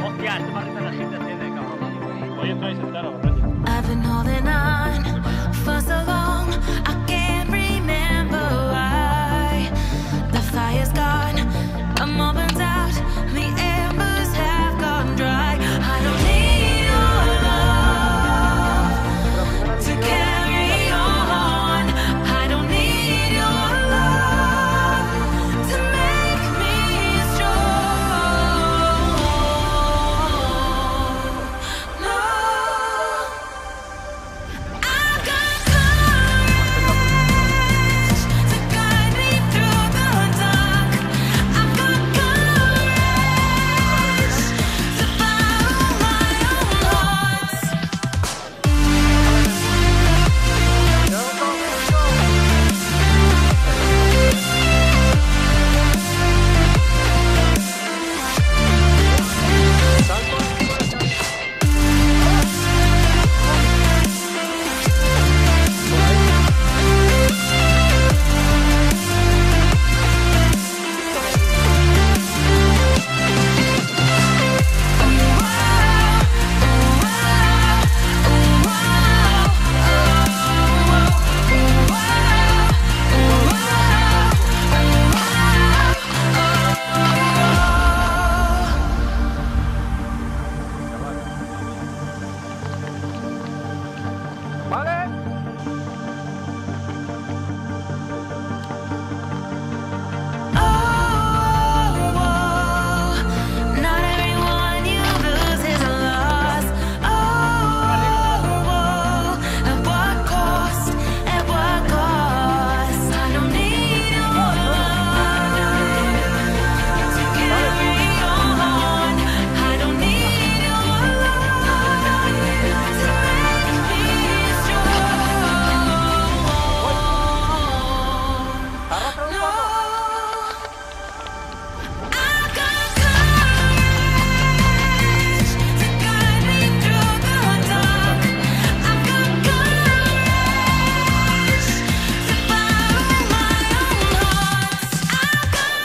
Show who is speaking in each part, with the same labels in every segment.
Speaker 1: Hostia, este me risa la gente tiene, cabrón. Hoy estoy sentado, ¿verdad?
Speaker 2: I've been holding on for so long, I can't remember why. The fire's gone, I'm all burnt out, the embers have gone dry. I don't need your love to carry on. I don't need your love to make me strong. No. I've got courage to guide me through the dark. I've got courage to follow my own heart. Not everyone you lose is a loss. At what cost? At what cost? I don't need your love to carry on. I don't need your love to make me strong. No. I've got courage to guide me through the dark. I've got courage to follow my own heart. I've got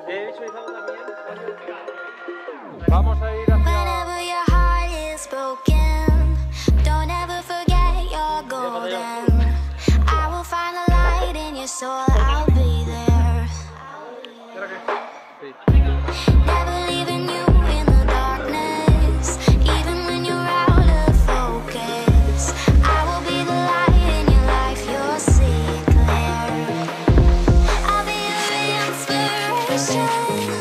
Speaker 1: He visualizado también.
Speaker 3: Vamos a ir hacia...
Speaker 2: Whenever your heart is broken, don't ever forget you're golden. I will find the light in your soul, I'll be there. Never leaving you in the darkness, even when you're out of focus. I will be the light in your life, you'll see it clear. I'll be your inspiration.